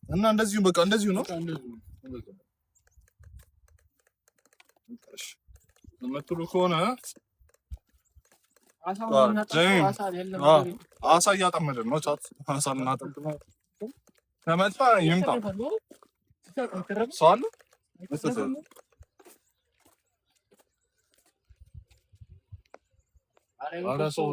እና እንደዚሁ በቃ እንደዚሁ ነው። እሺ የምትሉ ከሆነ አሳ እያጠመድን ነው። ቻት አሳ ልናጠምድ ነው። ከመጣ ይምጣ። ሰው አለ ኧረ ሰው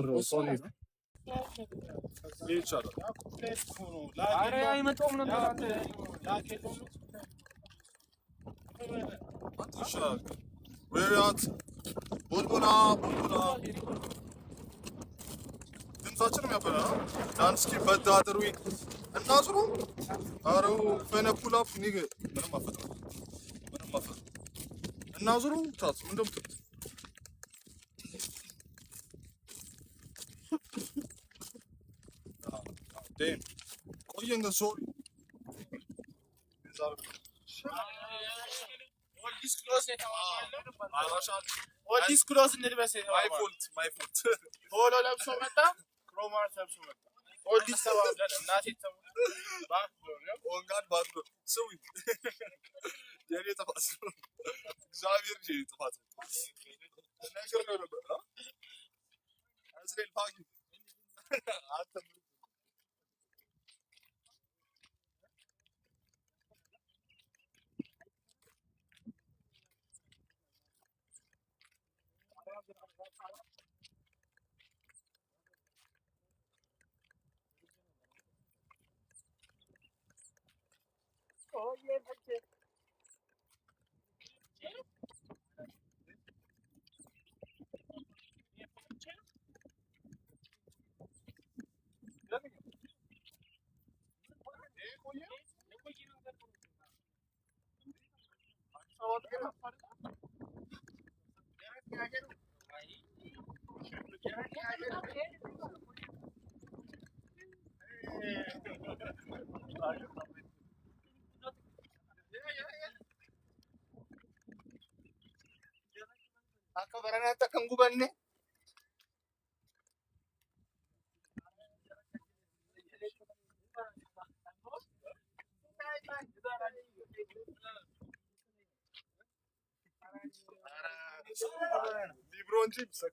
ድምፃችንም ያበላ ዳንስኪ በዳድሩ እናስሩ አረው ፈነፑላፕ ኒገ ምንም አፈጥሩ እናዝሩ ታስ ምንድነው damn ቆየን ግን ሶሪ ኦዲስ ክሎስ እንልበስ ማይ ፎልት ሆሎ ለብሶ መጣ ክሮማር ለብሶ መጣ ኦዲስ ተባብለን እናቴ ባክ ነው ኦንጋድ ባክ ነው ስዊ የኔ ጥፋት እግዚአብሔር ይሄ ጥፋት ነገር ነው ነበር አዝሬል ፓጊ አተ oye porque akka baranaatti akka hin gubanne libron chips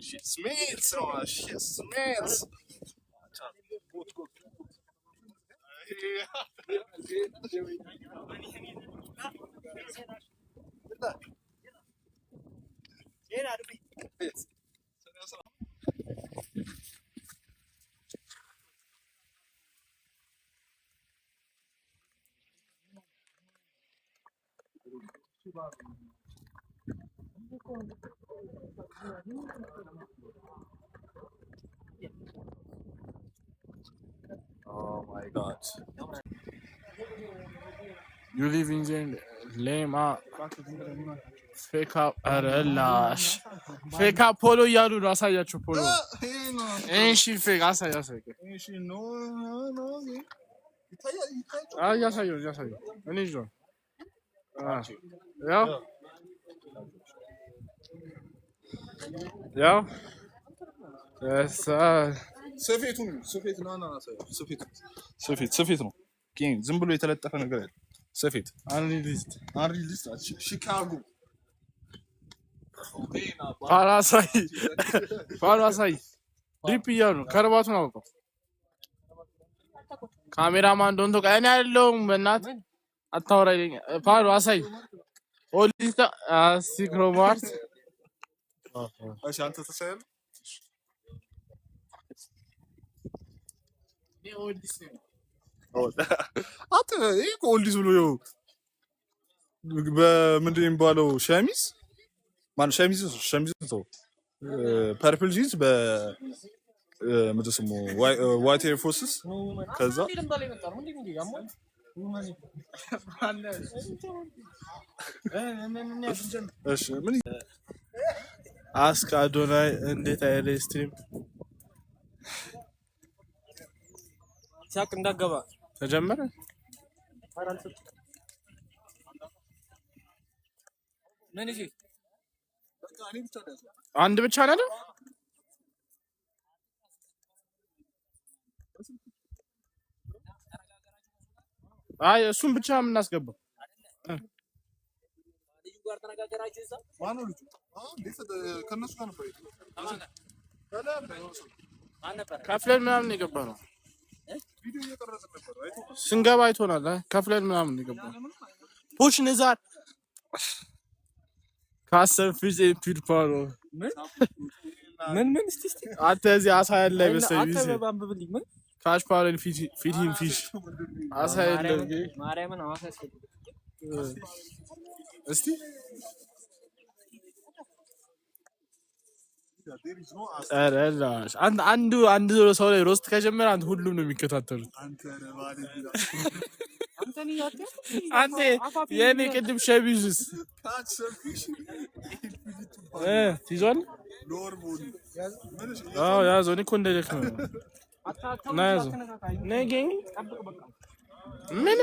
shit smells shit smells oh my god you live in the lema fake up arelash fake up polo ያሉ አሳያችሁ ፖሎ እሺ fake አሳያችሁ እሺ ኖ ያሳየው እኔ ይዞ ያው ስፌት ነው ጌም ዝም ብሎ የተለጠፈ ነገር አይደለም ስፌት አንሪሊስት ሺካጎ ፓራሳይ ዲፕ ያሉ ከርባቱን አውቀው ካሜራማን ዶንቶ ቀን ያለው በእናት አታወራኝ ፓሩ አሳይ ኦሊስታ ሲክሮማርት እሺ አንተ ተሰየል ኦዲስ አተ ይሄ ኦልዲስ ብሎ ነው በምንድን የሚባለው ሸሚዝ ማን ሸሚዝ ነው ፐርፕል ጂንስ በምንድን ስሙ ዋይት ኤር ፎርስስ ከዛ እሺ ምን አስክ አዶናይ እንዴት አይደል ስትሪም ሳቅ እንዳገባ ተጀመረ ምን እሺ አንድ ብቻ ነው አይደል አይ እሱን ብቻ የምናስገባው ልጅ ጋር ተነጋገራችሁ እዛ ማነው ልጁ? እንዴት ከነሱ ጋር ነበር ከፍለን ምናምን የገባ ነው ቪዲዮ እየቀረጽን ነበር አይቶ ስንገባ አይቶናል ከፍለን ምናምን የገባ ፑሽ ንዛር ካሰር ፊዝ ፒድ ፓሮ ምን እስቲ አንተ እዚህ አሳ ያለ አይመስልም አንተ ባንብብልኝ ምን ካሽ ፓረል ፊዲን ፊሽ አሳ ያለ ማርያምን አዋሳ እስቲ አረላሽ አንድ ሰው ላይ ሮስት ከጀመረ አንተ ሁሉም ነው የሚከታተሉት አንተ የኔ ቅድም ሸቢዝስ ትይዟል አዎ ያዘው እኔ እኮ እንደደከመ ነው ና ያዘው ነገ ምን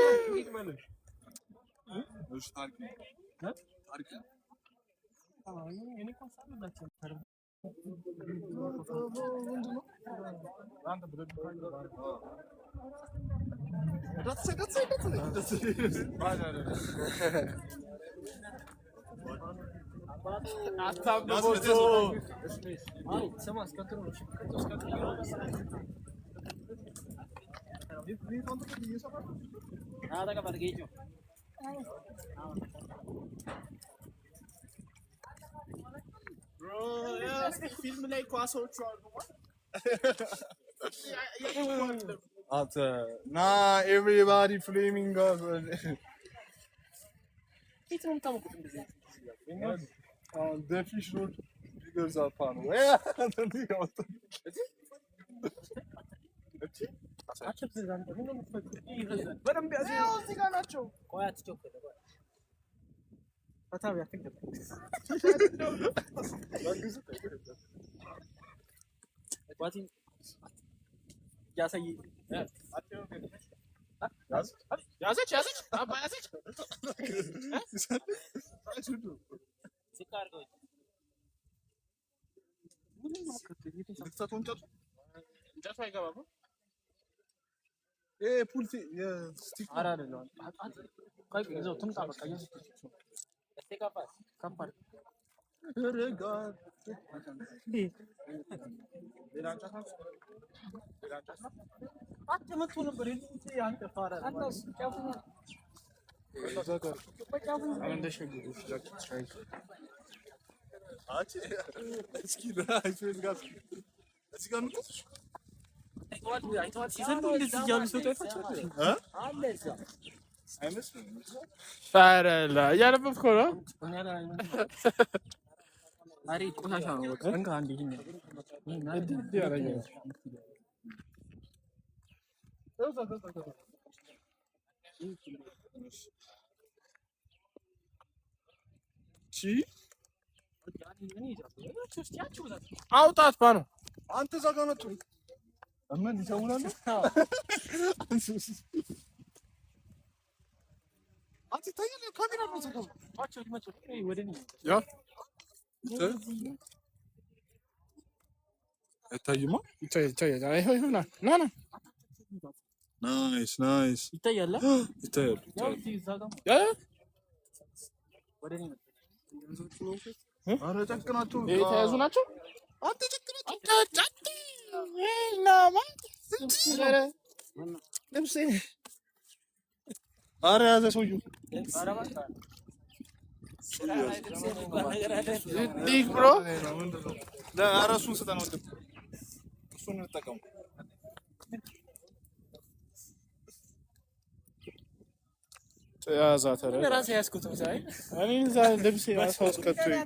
ፊልም ላይ ኳሶቹ አሉ ና ኤቭሪባዲ ፍሌሚንግ the fish road figures are fun. አውጣት ባኑ አንተ ዘጋነቱ አመን ይሰውናል አንተ ታየለ ካሜራ ነው ዘጋው ታቸው ሊመጡ ወደኔ ያ እታይማ ይታያል አይሆና ና ናይስ ይታያል ያ ወደኔ አረ ጨክናችሁ የተያዙ ናቸው አንተ ጨክናችሁ ልብሴ አረ ያዘ ሰውዬው ዲክ ብሮ ኧረ እሱን ስጠን ወንድም እሱን እንጠቀሙ ያዛት አረ ራሴ ያስኩት ሳይ እኔ እዛ ልብሴ አሳውስ ከቶኝ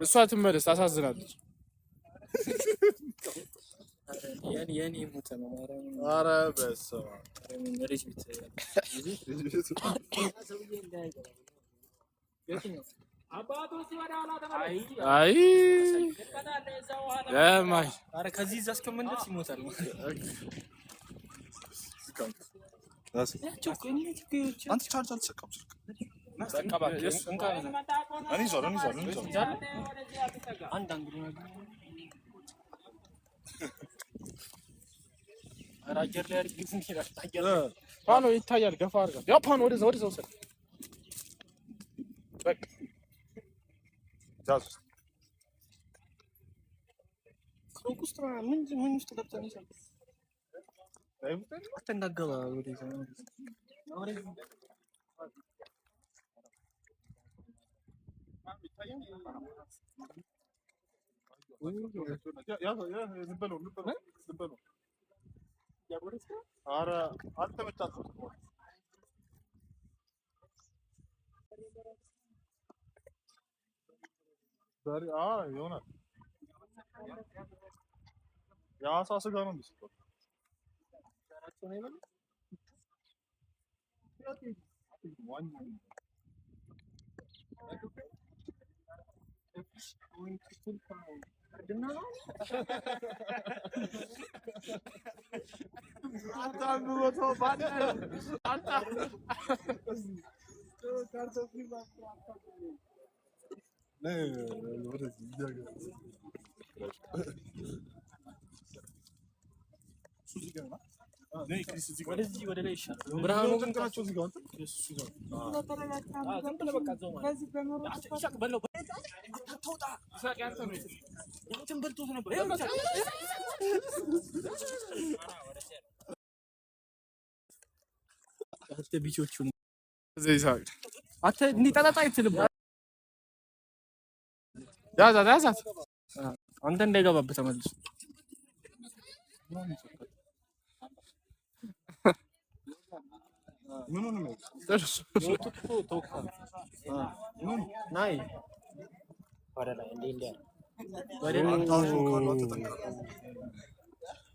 እሷ ትመለስ ታሳዝናለች የኔ ሞተ ነው ኧረ በስመ አብ ሪች አይ ለማይ ኧረ ከዚህ እዛ እስከምንደርስ ይሞታል። አንተ ቻርጅ አልተሰካም ስልክ እኔ ይዟል አንድ አንግሉ አራጀር ላይ አድርግ ግን ይላል። ፓኖ ይታያል። ገፋ አድርጋ ያ ፓኖ ወደዛ ወሰድ በቃ ጃዝ ኮንኩስት ምን ውስጥ ገብተን ይሰል አትንጋገባ ወደዛ ኧረ አልተመቻትም። ይሆናል የአሳ ስጋ ነው የሚሰጠው። ወደዚህ ወደ ላይ ይሻላል። ብርሃኑ ግን ከራቸው እዚህ ጋር ያዛት አንተ እንዳይገባብህ ተመልሶ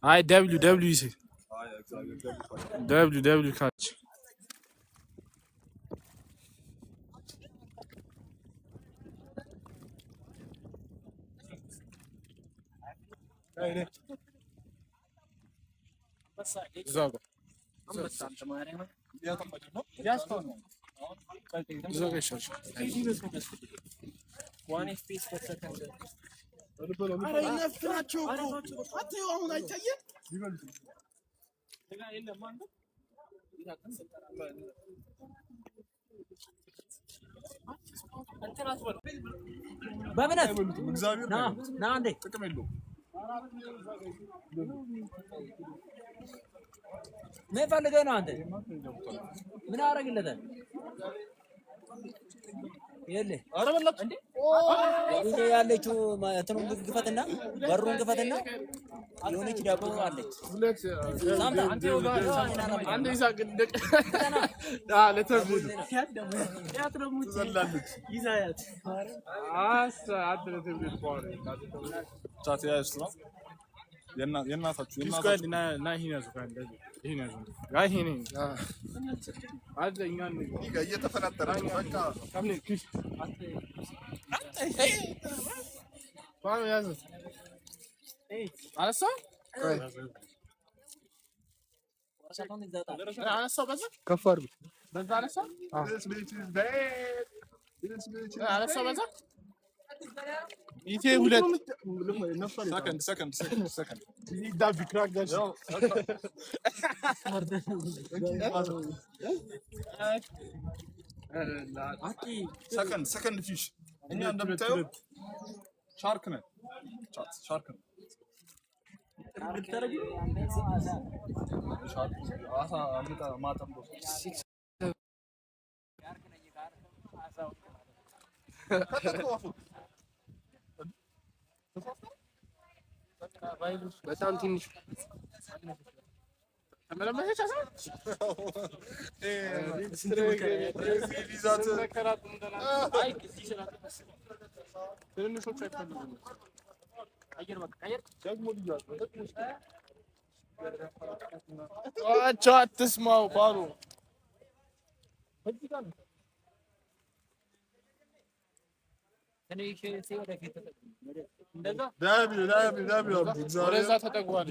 አይ ደብሊው ይሴ ደብሊው ካች ዛጋ በእምነት ና እንዴ ጥቅም የለውም። ምን ፈልገህ ነው አንተ? ምን አደርግለታል? የለ ኧረ በላት እንዴ ይሄ ያለችው እንትኑን ግፈትና በሩን ግፈትና የሆነች ዳቦ አለች። ሳምታ አንተ አንተ ይሳቅ እንደቅ ለተብሉ ዘላለች ይዛያት አሳ አድረ ተብሉ ቋሪ ቻት ያይስ ነው የእናታችሁ ና ይሄን ያዙ ይሄን ያዙ ጋር ይሄን አለኛን እየተፈናጠራችሁ በቃ ካምኔ ክሽ ባው ያዙት አለሳ ወራሳቱን ይዛታ አለሳ በዛ ከፍ አድርጉት በዛ አለሳ አለሳ በዛ ይሄ ሁለት ሰከንድ ዳ ቢክራክ ዳሽ ሰከንድ ፊሽ እኛ እንደምታየው ሻርክ ነን። ሻርክ ነን። አሳ አምጣ ማጠምዶ በጣም ትንሽ ተመለመሰች አትስማው ባሉ ወደዛ ተጠጓል።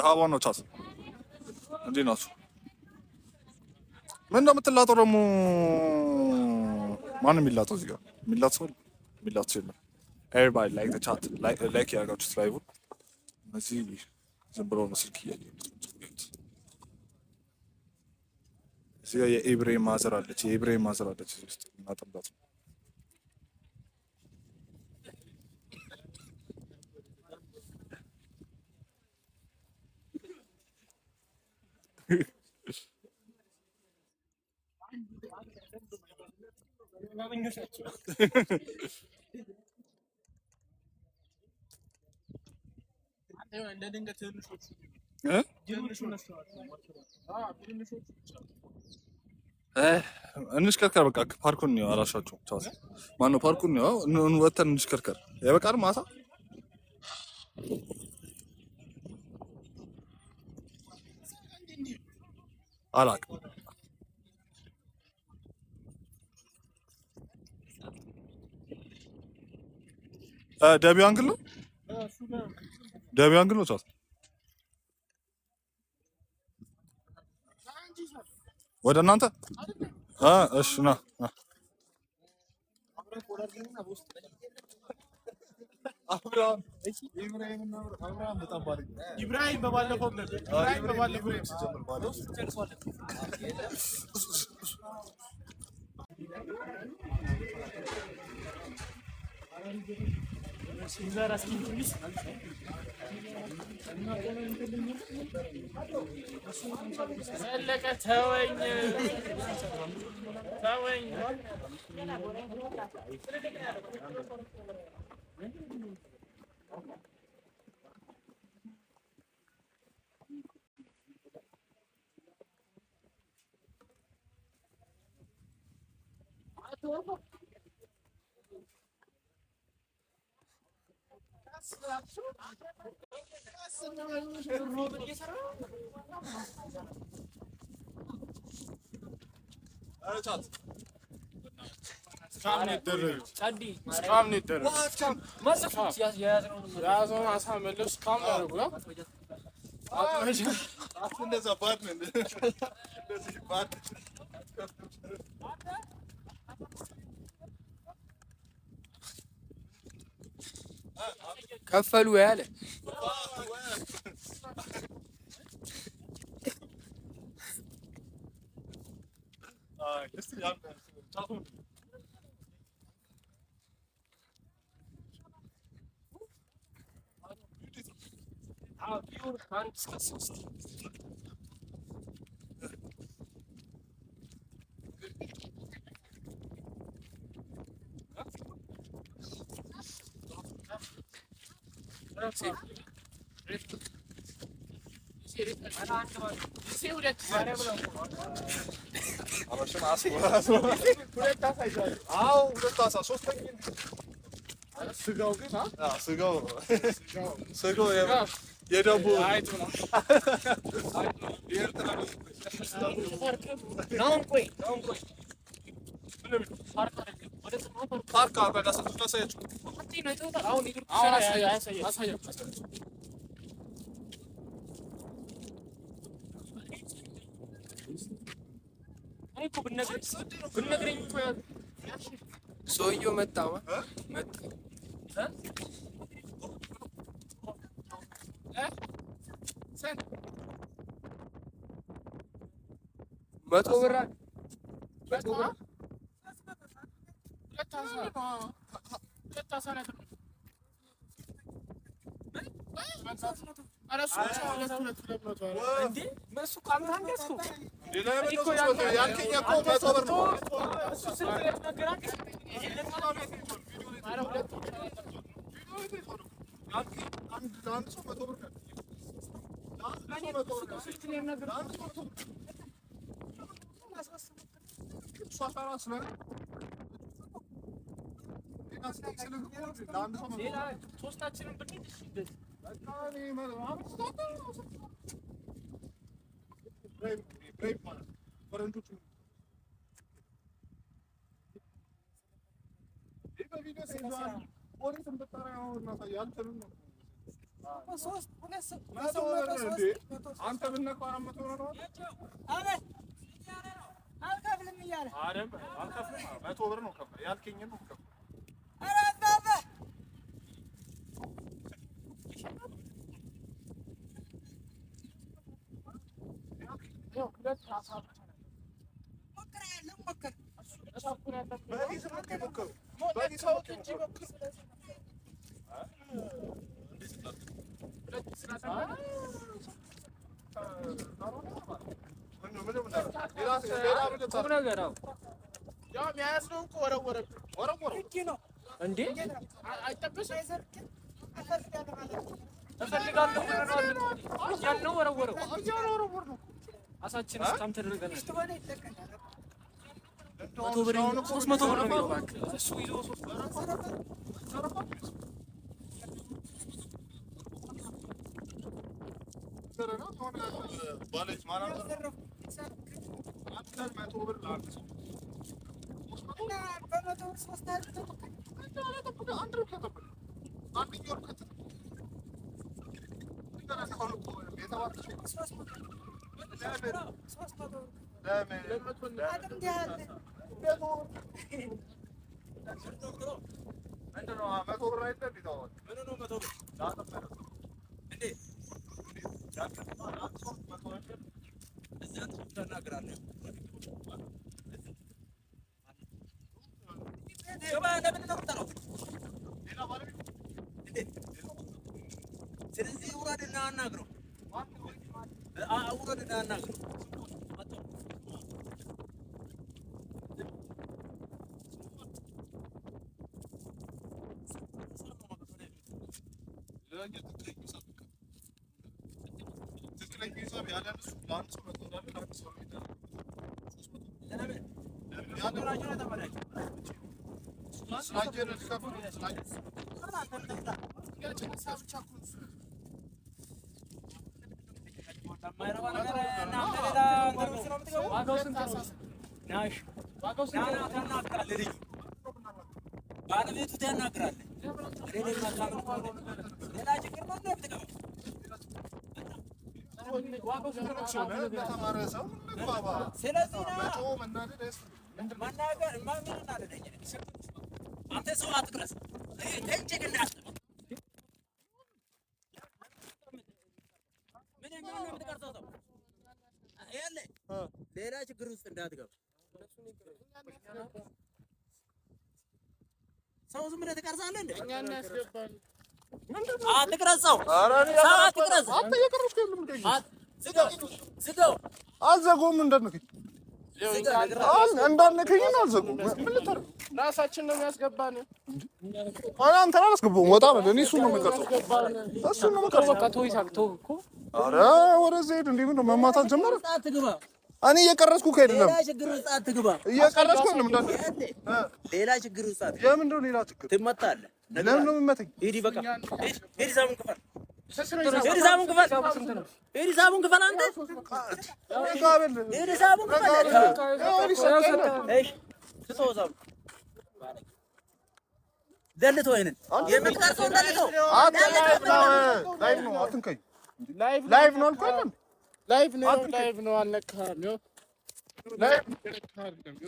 ሀባን ነው ቻስ እንዴት ናችሁ? ምን እንደምትላጠው ደግሞ ማንም የሚላጠው እዚህ ጋር የሚላጥ ሰው የሚላጥ ሰው የለም። ኤቨሪባዲ ላይክ ዘ ቻት ላይክ ያደርጋችሁት ላይቡን። እነዚህ ዝም ብሎ ነው ስልክ እያየ እዚህ ጋር የኢብራሂም ማዘር አለች። የኢብራሂም ማዘር አለች እዚህ ውስጥ እናጠባት ነው። እንሽከርከር በቃ ፓርኩን ነው አላሻችሁ። ቻስ ማነው ፓርኩን ነው ወተን እንሽከርከር። የበቃር ማታ አላውቅም። ደቢ አንግል ነው ደቢ አንግል ነው ቻስ ወደ እናንተ እሺ ና ኢብራሂም በባለፈው ዘለቀ ተወኝ ተወኝ። የያዘውን አሳ መለስ እስካሁን ያደረጉ ነው። ከፈሉ ያለ ስጋው የደቡ ፓርክ ሰውየው መጣ መጣ መቶ ብር ሶስታችንም ብንሄድ አንተ ብነካው 400 ነው አልከፍልም እያለ አልከፍልም 100 ብር ነው ከፍል ያልከኝን ነው ከፍል ኧረ አባባ አሳችን እስካም ተደረገና 100 ብር 300 ብር ነው እባክህ እሱ ይዞ ሌላ ችግር ውስጥ እንዳትገባ ሰው ዝም ብለህ ትቀርጻለህ እንዴ? እኛን ያስገባል አትቅረጸው። ሰው አትቅረጽ። አንተ እየቀረጽክ የለም እንዴ? ዝጋው። አልዘጋውም እንዳትነካኝ። እንዳትነካኝ አልዘጋውም። ምን ልታደርግ? ራሳችን ነው የሚያስገባን። አንተን አላስገባውም። ወጣ በል። እኔ እሱን ነው የምቀርጸው። እሱን ነው የምቀርጸው። በቃ ተው ይሳቅ ተው እኮ ኧረ ወደዚህ ሂድ። እንዴ ምንድን ነው መማታት ጀመረ? አትግባ። እኔ እየቀረጽኩ ከሄድለም ሌላ ችግር ውስጥ አትግባ። እየቀረጽኩ አይደለም እንዳት ሌላ ችግር ውስጥ አትግባ። የምንድን ነው ሌላ ችግር? ትመታለህ። ለምን ነው የምመታኝ? ሂድ በቃ ሂድ። ሳሙን ክፈል። ሂድ ሳሙን ክፈል። ሂድ ሳሙን ክፈል። አንተ ሂድ ሳሙን ክፈል። እሺ ስጠው ሳሙን ደልተው ይሄንን የምትቀርጸው ደልተው ላይቭ ነው አትንከኝ። ላይቭ ነው አልኩህ አይደል? ላይቭ ነው አልነካህም።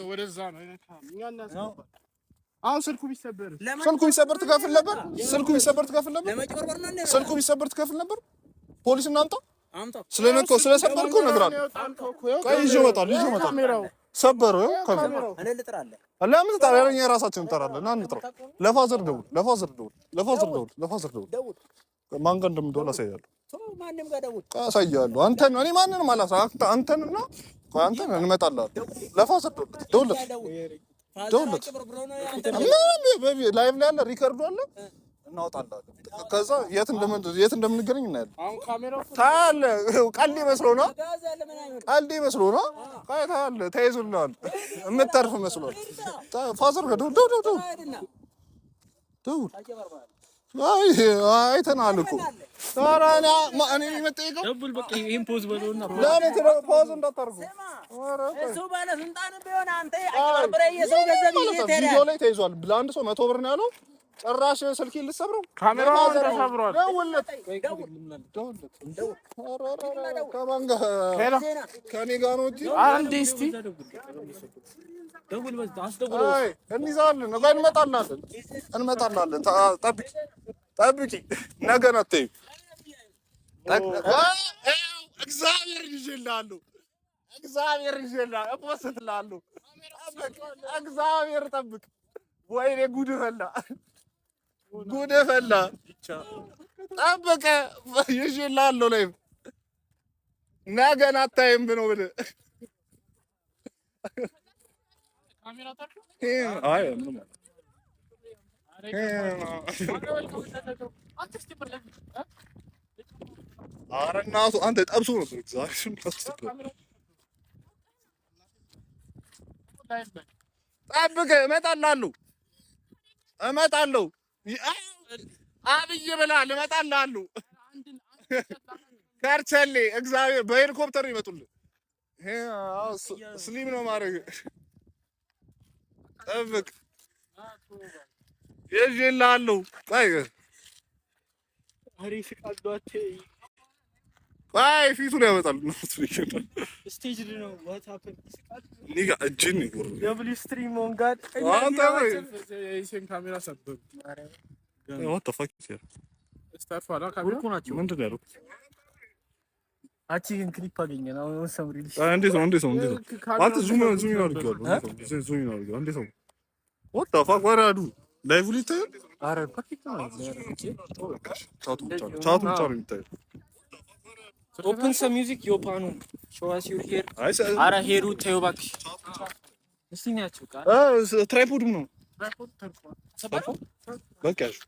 ወደዛ ነው እኛን ያስገባል። አሁን ስልኩ ቢሰበር ትከፍል ነበር? ስልኩ ቢሰበር ትከፍል ነበር? ለመጭበርበር ነው እንዴ? ስልኩ ቢሰበር ትከፍል ነበር? ፖሊስ እናምጣ። ስለነካው ስለሰበርከው እነግርሃለሁ። ቆይ ይዤው እመጣለሁ። ሰበረው ካሜራው እኔ ልጥራለህ። ለምን ትጠራለህ? እኛ ራሳችን እንጠራለን። ና እንጥራው። ለፋዘር ደውል። ማን ጋር እንደምደውል አሳያለሁ። ማንም ጋር ደውል አሳያለሁ። እኔ ማንንም አላሳየም። አንተንና አንተን እንመጣለን። ለፋዘር ደውል። ላይቭ ላይ አለ፣ ሪከርዱ አለ፣ እናወጣለን። ከዛ የት እንደምንገናኝ እናያለን። አሁን ካሜራው ታያለህ። ቀልድ መስሎ ነው። ታያለህ። ተይዞልሃል። የምትተርፍ መስሎሃል። ፋዘር ጋር ደውል። ደውል። አይተናል እኮ ኧረ እኔ የምጠይቀው ደውል በቃ ይሄን ፖዝ በለውና ለምን ፖዝ እንዳታርጉ። እሱ ባለስልጣን ቢሆን አንተ አጭበርብረህ የሰው ገንዘብ ይዘህ ቪዲዮ ላይ ተይዟል። ለአንድ ሰው 100 ብር ነው ያለው። ጭራሽ ስልክ ልትሰብረው ካሜራውን ተሰብሯል። ደውልለት። ከማን ጋር ከእኔ ጋር ነው እንጂ አንዴ እስቲ ደውል በዛ አስደውለው። አይ እንይዛለን። ነገ እንመጣለን። ጠብቂ። ነገ ነው አትይም። እግዚአብሔር ይዤልሃለሁ። እፖስትልሃለሁ። እግዚአብሔር ጠብቅ። ወይኔ ጉድ ፈላ። ጠብቀህ ይዤልሃለሁ። ላይ ነገ ነው አታይም ብለው ብለህ አይ ምንም ኧረ እናቱ አንተ ጠብሶ ነበር። ጠብቀህ እመጣልሃለሁ። አብይ ብለሃል። እመጣልሃለሁ። ከርቸሌ እግዚአብሔር በሄሊኮፕተር ይመጡልህ። ስሊም ነው ማድረግ። ጠብቅ ይዤልሃለሁ። ቆይ ፊቱን ያመጣል። ስቴጅ ነው what happened ኒጋ እጅን ይጎር ደብሊው ስትሪም ኦን ጋድ አንተ ወይ የኢሴን ካሜራ ሰበብ what the fuck is here ስታርፋላ ካሜራ ናቸው። ምንድን ነው ያለው? አቺን ክሊፕ አገኘን። አሁን ሰምሪ እንዴት ነው አንተ ዙም አድርገዋል። እንዴት ነው what the fuck what are you ላይቭ ሊተ አረ ፐርፌክት ነው። ቻቱ ብቻ ነው የሚታየው። ኦፕን ሰም ሚውዚክ ዮፓኑ ሾው አስ ዩር ሄር አረ ሄሩ ተይው እባክሽ። እስቲ ናቸው ቃል ትራይፖድም ነው በቃ ይቅርብ።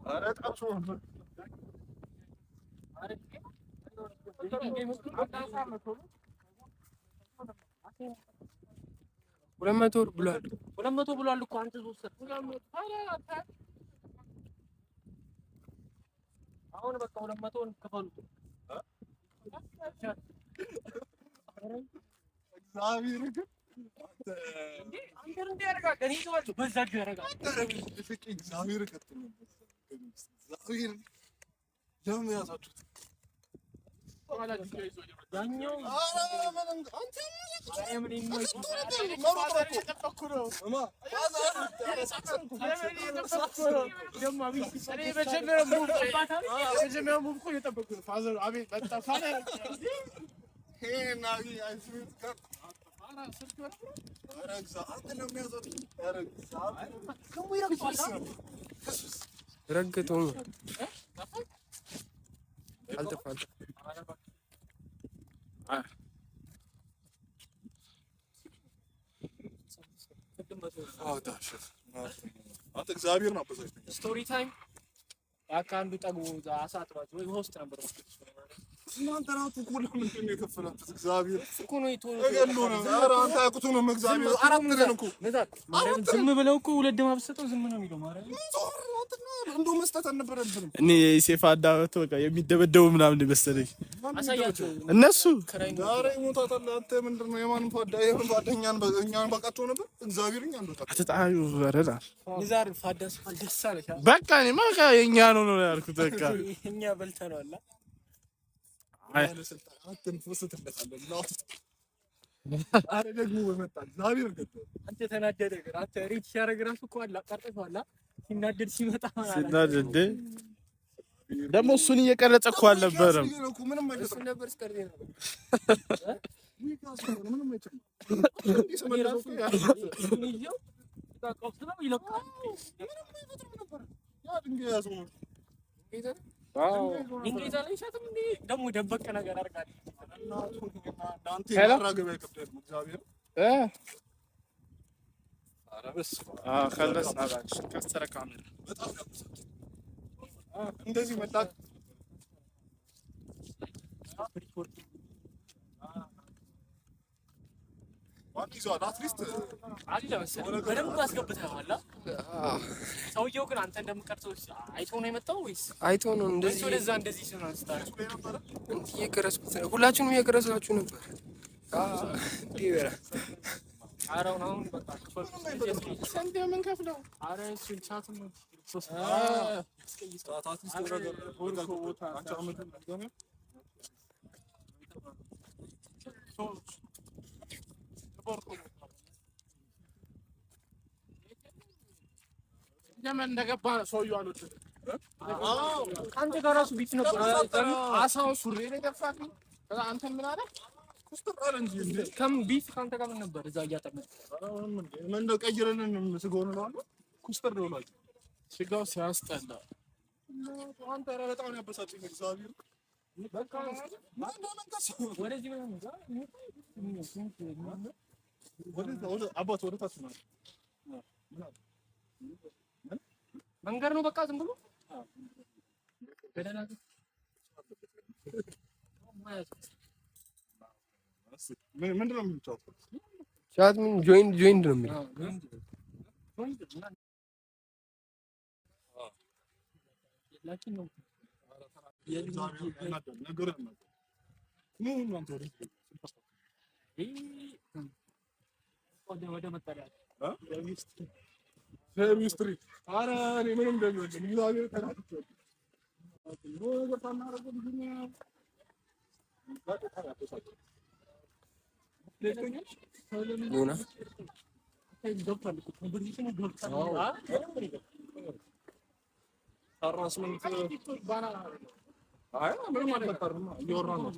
ኧረ ጠብሶ ሁለት መቶ ብሏል እኮ አንተ ዞሰር አሁን በቃ 200 ከፈሉት። እግዚአብሔር ግን አንተ እንዴ ያረጋጋ እኔ ተዋል በዛ ያረጋጋ እግዚአብሔር ከተነ እግዚአብሔር ለምን ያዛችሁት? ያኛው አንተ ረገጠው አልተፋለ አንተ እግዚአብሔር ነው አበዛኝ። ስቶሪ ታይም አካንዱ ጠግቦ አሳጥባቸው ወይ ሆስት ነበር። እናንተ ናችሁ እኮ ለምንድን ነው የከፈላችሁት? እግዚአብሔር እኮ ነው ይቶሎ ነው። ኧረ አንተ አያውቁትም። እግዚአብሔር አራት ነን እኮ ዝም ብለው እኮ ሁለት ደማ ብትሰጠው ዝም ነው የሚለው ማለት ነው። እንደው መስጠት አልነበረብንም። እኔ ሴፍ አዳመጥ በቃ የሚደበደቡ ምናምን መሰለኝ አሳያቸው እነሱ ዛሬ ሞታታል። አንተ ምንድን ነው የማን ጓደኛን እኛን በቃቸው ነበር። እግዚአብሔር እኛን በቃ አትጣዩ ወረዳ ኒዛር ፋዳስ ደስ አለሽ። በቃ እኔማ በቃ የኛ ነው ያልኩት። በቃ እኛ በልተናል። አይ አረ ደግሞ በመጣ እግዚአብሔር ገጠ አንተ ተናደደ ግን አንተ ሪች ያረግ ራሱ እኮ አላ ቀርጠዋል። ሲናደድ ሲመጣ ማለት ሲናደድ ደግሞ እሱን እየቀረጸ እኮ አልነበረም። ምንም እሱ ነበር ስቀርዴ ነው ምንም አይችልም። እንግሊዝ ላይ ሻትም እንዴ ደግሞ ደበቀ ነገር አርጋል። ዳንቴ ያራገበ ይከብዳል። እግዚአብሔር አረበስ ከለስ አላች ከስተረ ካሜራ በጣም ያቁሳል። እንደዚህ መጣ በደንብ አስገብተኸዋል። ሰውየው ግን አንተ እንደምቀርጸው አይቶ ነው የመጣው ወይስ አይቶ ነው እንደዚህ ወደዛ እንደዚህ ሲሆን አንስታል? እየቀረጽኩት ሁላችሁንም እየቀረጻችሁ ነበር። ዲራ አራው ነው በቃ ሰንዴ ምን ከፍለው አረ እሱን ቻት ነው ለምን እንደገባ ሰውዬው አሉት። አንተ ጋር ራሱ ቢት ነበር አሳው ሱሪ የገፋት አንተ ምን አለ ኩስተር አለ እንጂ ከም ቢት ካንተ ጋር ነበር እዛ እያጠመደ ምን እንደው ቀይረን ስጋውን ነው አለ ኩስተር ነው ማለት ስጋው ሲያስጠላ አንተ ኧረ በጣም ያበሳጨኝ እግዚአብሔር በቃ ወደዚህ ወደ አባት ወደ ታች ነው መንገድ ነው በቃ ዝም ብሎ ምንድን ነው የሚጫወተው? ቻት ምን ጆይንድ ነው የሚለው ላኪን ነው ወደ መጣሪያ ኬሚስትሪ ኧረ እኔ ምንም እንደሚወድ እግዚአብሔር ተናግሯል።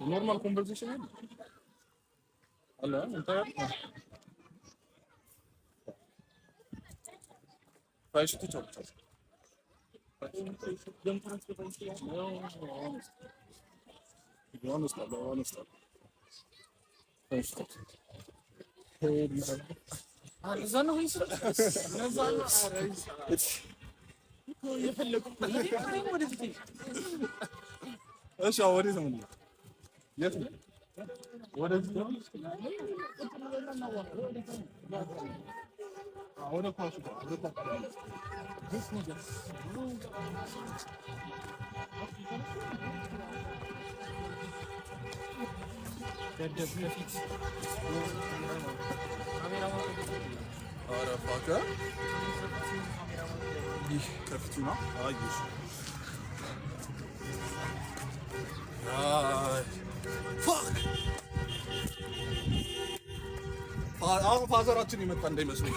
ኖርማል ኮንቨርሴሽን አለ Faz tudo junto. Vamos lá. አዛነው ይስራ አዛነው አረይስ እኮ የፈለኩት ወደዚህ እሺ ወደዚህ ነው የት ወደዚህ ወደ ኳሱ ከፊቱና አየሽ አሁን ፋዘራችን ይመጣ እንዳይመስል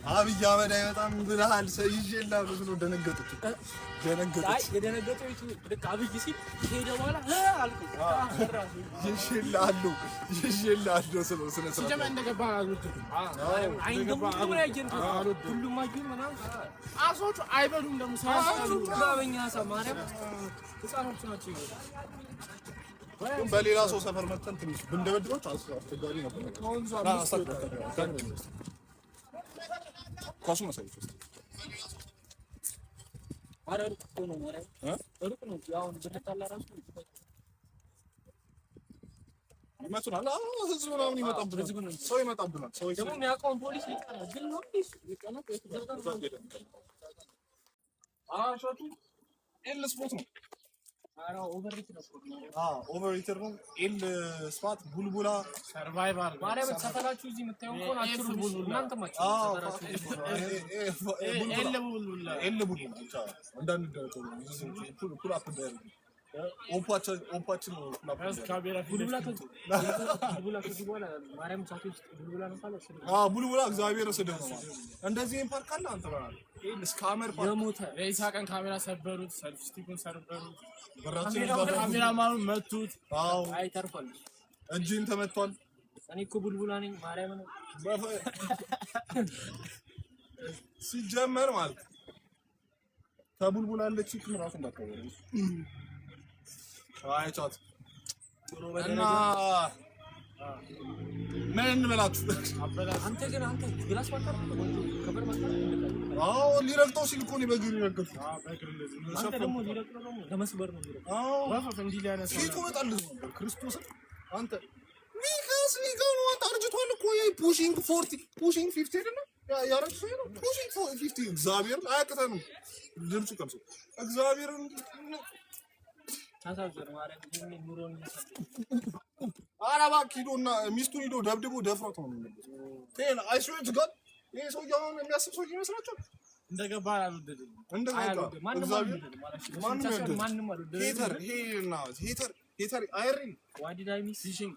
አብይ አህመድ አይመጣም ብለሃል። ይዤላ ብዙ ነው ደነገጡት። የደነገጠው ልክ አብይ ሲል ሄደ በኋላ ይዤላ ስለ እንደገባ ሁሉም አየን ምናምን አሶቹ አይበሉም ለምሳሌ ህፃኖች ናቸው። በሌላ ሰው ሰፈር መተን ትንሽ ብንደበድቦች አስቸጋሪ ነበር። ኳሱ መሳይት ውስጥ ይመቱናል። ህዝብ ምናምን ይመጣብናል። ሰው ይመጣብናል። ሰው ደግሞ የሚያውቀውን ፖሊስ ይቀራል። ግን ነው ሾቱ ኤል ስፖርት ነው። ኦቨርሂተር ነው። ኤል ስፓት ቡልቡላ ሰርቫይቫል ማርያም ሰፈራችሁ እዚህ የምታየው እኮ ናችሁ። እናንተ ማችሁ ኤል ቡልቡላ ብቻ አንዳንድ ፑል አፕ እንዳያደርጉ ኦፓችን ነው ቡልቡላ እግዚአብሔር ስደው ነው። እንደዚህ ፓርክ አለ አንተ ባል ስካመር ፓርክ የሞተ የኢሳቀን ካሜራ ሰበሩት፣ ሰልፍ ስቲኩን ሰበሩት፣ ካሜራማኑን መቱት። አዎ አይተርፋል። እጅን ተመቷል። እኔ እኮ ቡልቡላ ነኝ ማርያም ነው ሲጀመር ማለት ከቡልቡላ አለች እኮ ራሱ እንዳታወሩ አይቻት እና ምን እንበላችሁ? አንተ ግን አንተ ግላስ ማጣር ከበር ማጣር አዎ ሊረግጠው ሲል እኮ ነው በእግሩ የረገጥኩት። አንተ ደግሞ ሊረግጠው ደግሞ ለመስበር ነው የሚረግጠው። አዎ ባፋፍ እንዲህ ሊያነሳ ፊቱ በጣም ነበር ክርስቶስ አንተ ኒካስ ኒካው አንተ አርጅቷል እኮ ፑሺንግ 40 ፑሺንግ 50 አይደለም ያረክሱ ነው ፑሺንግ 50 እግዚአብሔር አያቅተንም ድምፁ ቀምሶ እግዚአብሔር ታሳዘነ ማርያም ምን ኑሮን አራባ ኪዶና ሚስቱን ሂዶ ደብድቦ ደፍሮት ነው ቴና አይስዌት ጋር ይሄ ሰው ያውን የሚያስብ ሰው ይመስላችኋል? እንደገባ አልወደደም እንደገባ ማንም ሄተር አይሪን ዋዲዳይ ሚስ ፊሽንግ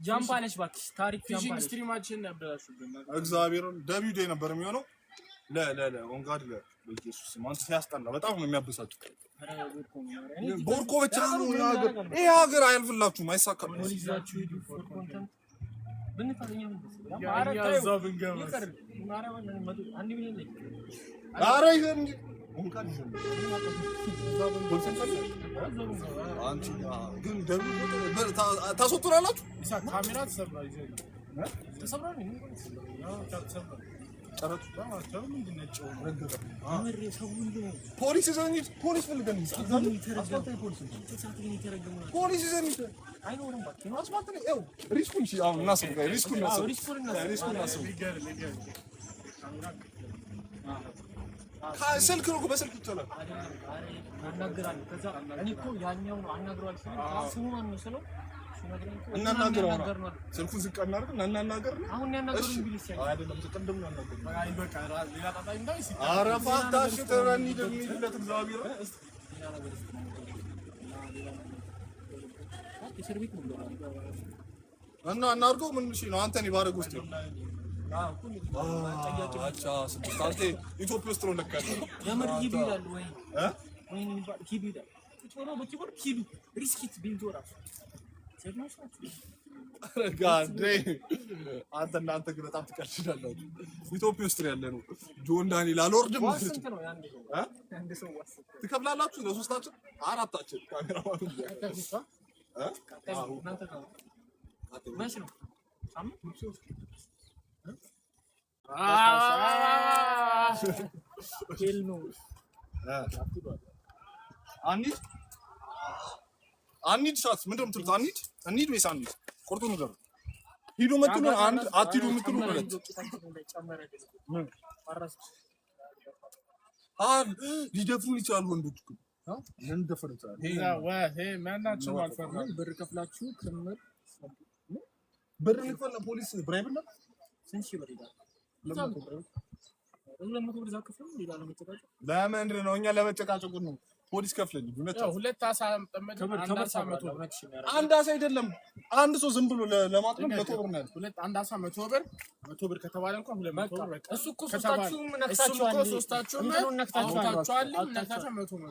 ጃምፕ አለሽ ባክሽ ታሪክ ጃምፕ ፊሽንግ አለሽ ስትሪማችን ያበላሹብን እግዚአብሔርን ደቢው ነበር የሚሆነው ኦንጋድ ለኢየሱስ ማንተ ሲያስጠላ በጣም ነው የሚያበሳጭው። ቦርኮ ብቻ ነው ይሄ ሀገር አያልፍላችሁም፣ አይሳካም። ታስወጡናላችሁ። ካሜራ ተሰብራ ፖሊስ ይዘን ፖሊስ ፈልገን ፖሊስ ይዘን ሪስኩን ስልክ ነው በስልክ ይቻላል። አናግራለሁ ከዛ እኔ እኮ ያኛው ነው አናግረዋል ስሙ ማን ነው ስለው እናናገረው ስልኩን ዝቅ እናድርግ እና እናናገር ነው አሁን ያናገሩኝ ቢልስ አይደለም ዝቅድም ነው እናናገር አይ በቃ ሌላ ጣጣ እንዳይ ሲታ አረፋታሽ ተራኒ ደሚለት እግዚአብሔር እና እናርገው ምን እሺ ነው አንተን ይባረክ ውስጥ አቻ ስንት ኢትዮጵያ ውስጥ ነው ለካለ የምር ይብላል ወይ ወይ ይባል ይብላል ቶሎ በኪቦርድ ኪቢ ሪስኪት ቢንዶራ ጋዴ አንተ እናንተ ግን በጣም ትቀልዳላችሁ። ኢትዮጵያ ውስጥ ያለ ነው ጆን ዳንኤል አልወርድም ማለት ነው። አንድ ሰው ትከፍላላችሁ ለሶስታችን አራታችን ካሜራማኑ አንድ ሻት ምንድን ነው የምትሉት? አንድ ወይስ አንድ ቆርጦ ነገር ሂዱ መጥቶ አንድ አትሂዱ የምትሉ ማለት ሊደፍሩን ይችላሉ ወንዶች እኮ ምን ደፈረ ይችላል። ይሄ ማናችሁ አልፈራም። ብር ከፍላችሁ ክምር ብር ልከፈል ፖሊስ ብራይብ ነው ስንት ሺህ ብር ይላል? ለምንድን ነው እኛ ለመጨቃጨቁ ነው ፖሊስ ከፍለን ሁለት አሳ ጠመድ አንድ አሳ አይደለም አንድ ሰው ዝም ብሎ ለማጥመድ 100 ብር ነው ሁለት አንድ አሳ 100 ብር ከተባለ እንኳን 200 ብር በቃ እሱ እኮ ሶስታችሁም ነክታችኋል ነክታችሁ 100 ነው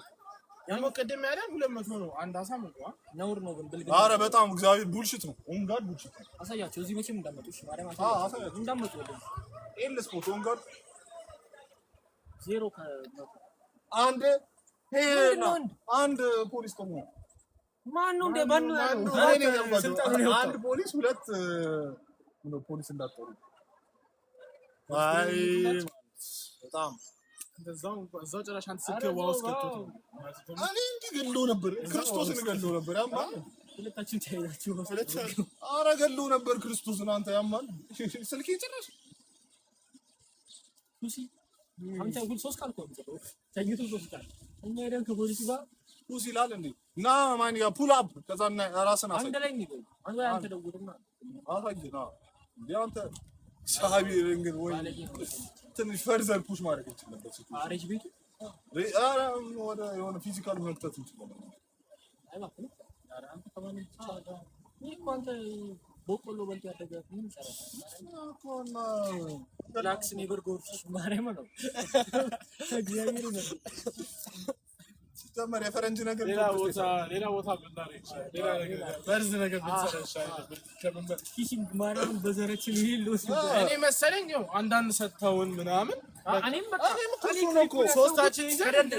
ያሞ ቀደም ያለ 200 ነው አንድ አሳ መጣ ነውር ነው ግን ብልግ ኧረ በጣም እግዚአብሔር ቡልሽት ነው ኦንጋድ ቡልሽት አሳያቸው እዚህ መቼም እንዳመጡ እሺ ማርያም አሳያቸው እንዳመጡ ኤልስ ፎቶ ኦንጋድ ዜሮ አንድ ፖሊስ ቆሞ ማን ነው እንደ አንድ ፖሊስ ሁለት ነው ፖሊስ እንዳጠሩ አይ በጣም እዛው ጭራሽ አንተ ስከዋው እስከተው እኔ እንዲገለው ነበር ክርስቶስን ገለው ነበር ያማል ሁለታችን ታይላችሁ ኧረ ገለው ነበር ክርስቶስን አንተ ያማል ስልኬ ጭራሽ ሱሲ አንተ ሁሉ ሶስት ካልኩ ታይቱ ሶስት ካል እኛ ሄደን ከፖሊስ ጋር ሱሲ ይላል እንዴ ና ማን ያ ፑል አፕ ከዛ ራስን አሳይ አንተ ላይ ነው አንተ ደውልና አሳይና እንዴ አንተ ሳቢ ረንግን ወይ ትንሽ ፈርዘር ፑሽ ማድረግ ይችላል አሬጅ ቤቱ አረ ወደ የሆነ ፊዚካል መክተት ይችላል አይባክም አረ አንተ ከማን ይቻላል አንተ ቦቆሎ በልቶ ያደገ ምን ይሰራል ኮና ሪላክስ ኔቨር ጎርፍ ማርያም ነው እግዚአብሔር ነው ተመረ የፈረንጅ ነገር ሌላ ቦታ ብናረ ይችላል ሌላ ነገር በርዝ ነገር ብንሰራ ይችላል ከመንበር ኪሽንግ ማርያም በዘረችን ይልውስ እኔ መሰለኝ ነው አንዳንድ ሰጥተውን ምናምን እኔም እኮ ሶስታችን ይዘን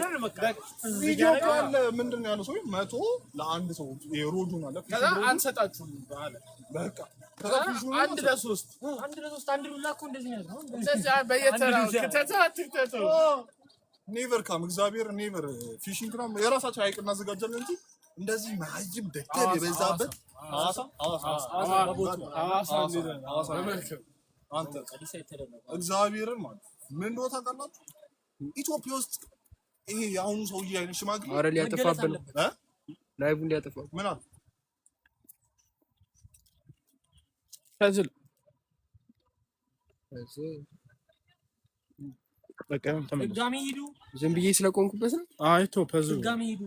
ቪዲዮ ካለ ምንድነው ያለው ሰው 100 ለአንድ ሰው የሮዱን አለ ከዛ አንሰጣችሁም ባለ በቃ አንድ ለሶስት አንድ ሉላ እኮ እንደዚህ ነው። እንደዚህ በየተራው ከተተተተው ኔቨር ካም እግዚአብሔር ኔቨር ፊሽንግ ክራም የራሳቸው ሀይቅ እናዘጋጃለን እንጂ እንደዚህ ማጅም ደደብ የበዛበት ሐዋሳ አንተ እግዚአብሔርን ማለት ምን እንደው ታውቃላችሁ ኢትዮጵያ ውስጥ ይሄ የአሁኑ ሰውዬ አይነት ሽማግሌ ኧረ ሊያጠፋብን ላይቡን ሊያጠፋ ምን አለ ከዝል በቃ ድጋሚ ሂዱ። ዝም ብዬ ስለቆምኩበት ነው። አይቶ ፐዙ ድጋሚ ሂዱ።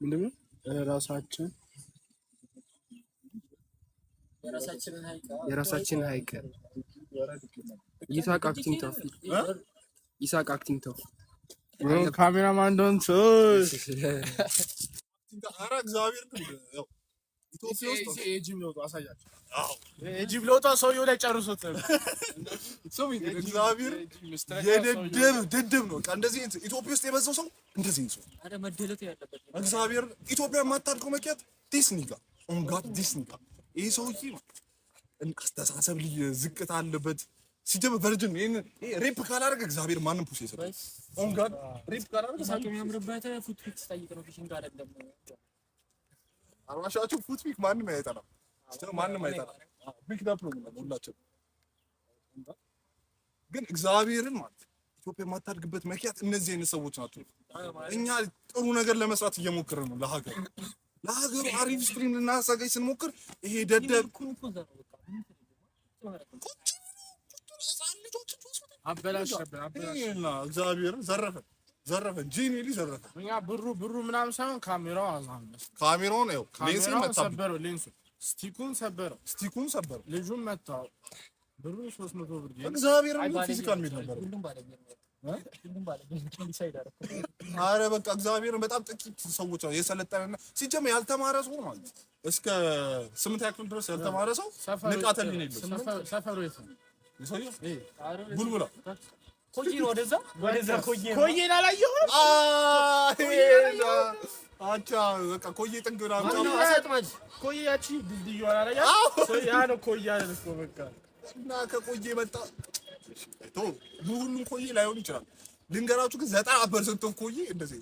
ምንድነው የራሳችንን ሀይቅ ይሳቅ አክቲንግ ተፍ ይሳቅ አክቲንግ ተፍ ካሜራማን ዶንት ኧረ እግዚአብሔር ግን ያው ኢትዮጵያ ውስጥ የጂም ለውጥ አሳያቸው። የጂም ለውጥ ሰውዬው ላይ ጨርሶት እግዚአብሔር የደደብ ነው። በቃ እንደዚህ ኢትዮጵያ ውስጥ የበዛው ሰው እንደዚህ ነው። አረ መደለቱ ያለበት እግዚአብሔር ኢትዮጵያ የማታድገው መኪያት ዲስኒጋ ኦንጋት ዲስኒጋ ይሄ ሰውዬ ነው። አስተሳሰብ ልጅ ዝቅታ አለበት። ሲጀምር ቨርጅን ይሄን ሬፕ ካላደረገ እግዚአብሔር ማንም ፑሽ ይሰጣል። ኦንጋት ሬፕ ካላደረገ ሳቅ የሚያምርበት ፉት ፊክስ ጠይቅ ነው። ፊሽንግ አይደለም አልዋሻችሁ። ፉት ፒክ ማንም አይጠላም። ማንም አይጠላም። ፒክ ዳፕ ነው ሁላችን። ግን እግዚአብሔርን ማለት ኢትዮጵያ የማታድግበት ምክንያት እነዚህ አይነት ሰዎች ናቸው። እኛ ጥሩ ነገር ለመስራት እየሞከርን ነው። ለሀገሩ አሪፍ ስትሪም ልናሳገኝ ስንሞክር ይሄ ደደብ አበላሽብን። እግዚአብሔርን ዘረፈን ጂኒሊ ዘረፈን። እኛ ብሩ ምናምን ሳይሆን ካሜራው አዛንበስ ካሜራውን ነው ሌንስን ሰበረው። ሌንሱ ስቲኩን ሰበረው። ልጁን መታው። ብሩ 300 ብር እግዚአብሔርን ፊዚካል ሜድ ነበር። አረ በቃ እግዚአብሔርን በጣም ጥቂት ሰዎች ነው የሰለጠነና ሲጀምር ያልተማረ ሰው ማለት እስከ 8ኛ ክፍል ድረስ ያልተማረ ሰው ንቃተ ህሊና የለውም። ሰፈሩ የት ነው? ይሰየው ቡልቡላ ወደዛ ኮዬን አላየሁም። አቻ በቃ ኮዬ ጥግ ነው ኮዬ ያቺ ድልድዩ አላያችሁ? ያ ነው ኮዬ አይደል እኮ በቃ እና ከኮዬ መጣ ቶ ሁሉም ኮዬ ላይሆን ይችላል። ልንገራችሁ ግን 90% ኮዬ እንደዚህ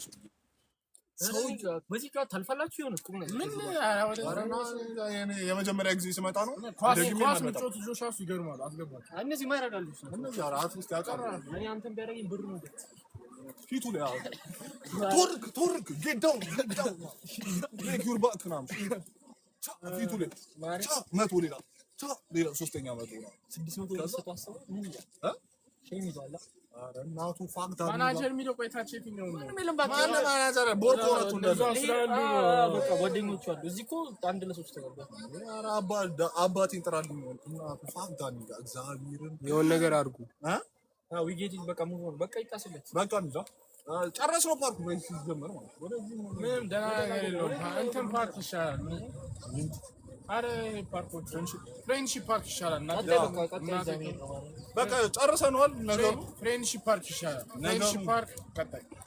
ሰው በዚህ ጋር ታልፋላችሁ ይሆነ ቁም ነው። ምን የመጀመሪያ ጊዜ ስመጣ ነው ኳስ ምጮት ልጆች ራሱ ይገርማሉ። አስገባቸው እነዚህ ማይራዳሉ እነዚህ አራት ውስጥ ያቀራሉ። እኔ አንተም ቢያደርገኝ ብር ነው ፊቱ ላይ አዎ ቶርክ ጌዳው ዩር ባክ ናም ፊቱ ላይ መቶ ሌላ ሶስተኛ መቶ ነው 600 ተዋሰው ምን ይላል ሼም ይዟል። አረ እናቱ ፋክታ ማናጀር የሚለው ቆይታችሁ የትኛው ነው? ማን ማናጀር ቦርኮ ነው እንደዛ በቃ ጓደኞቹ አሉ እዚህ እኮ አንድ ለሶስት ተገባ። አረ አባቴን ጥራልኝ እናቱ ፋክታ ነው። እግዚአብሔርን የሆነ ነገር አድርጉ ዊጌት በቃ ሙሉ በቃ ይጣስለት በቃ እንዛ ጨረስ ነው ፓርኩ ወይ ሲጀመር ማለት ወደዚህ ምንም ደህና ነገር የለውም። እንትን ፓርክ ይሻላል። አረ ፓርኮች ፍሬንድሺፕ ፓርክ ይሻላል። በቃ ጨርሰናል ነገሩ። ፍሬንድሺፕ ፓርክ ይሻላል። ፍሬንድሺፕ ፓርክ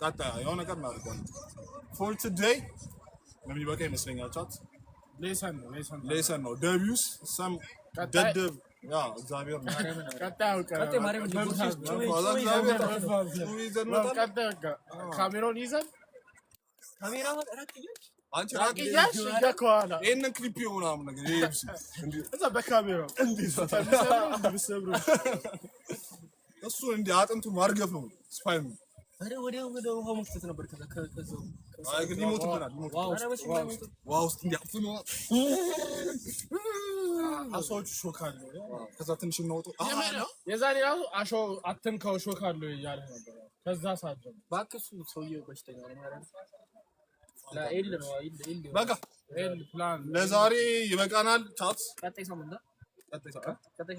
ቀጣይ የሆነ ነገር እናደርጋለን። ፎር ቱዴይ ለሚበቃ ይመስለኛል። ቻት ሌሰን ነው ደቢዩስ ሰም ደደብ ያ እግዚአብሔር ነው። ቀጣይ ካሜራውን ይዘን ካሜራ አንቺ ራቂያሽ ከኋላ ይሄንን ክሊፕ ምናምን ነገር ይብስ እዛ በካሜራው እሱ እንደ አጥንቱ ማርገፍ ነው ስፓይን ወደ ውሃ መፍተት ነበር። ከዛው አይ ግን ይሞትብናል። ዋው ውስጥ እንዲያፍኑ አሶች ሾካሉ። ከዛ ትንሽ ነው የዛሬ ራሱ አሾ አትንካው ሾካሉ እያለ ነበር። ከዛ ሰዓት ጀምሮ ባክሱ ሰውዬው በሽተኛ ነው ማለት ለኤል ነው ኤል በቃ ኤል ፕላን ለዛሬ ይበቃናል። ቻት ቀጣይ ሳምንት ነው ቀጣይ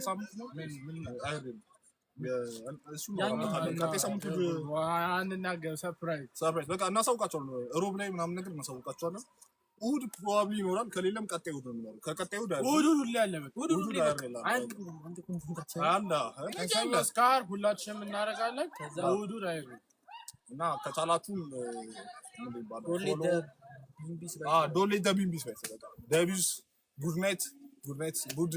ሳምንት ነው ምን አይደለም እሱ ቀጣይ ሳምንት አንናገር ሰርፕራይዝ በቃ እናሳውቃቸዋለን። ሮብ ላይ ምናምን ነገር እናሳውቃቸዋለን። እሑድ ፕሮባብሊ ይኖራል። ከሌለም ቀጣይ እሑድ ነው የሚኖረው። ከቀጣይ እሑድ ሁሉ ያለበት ስካር ሁላችንም እናደርጋለን። ከዛ እሑድ አይደለም እና ከቻላችሁም ዶሌ ደ ቢምቢስ በቃ ደቢዩስ ጉድ ናይት ጉድ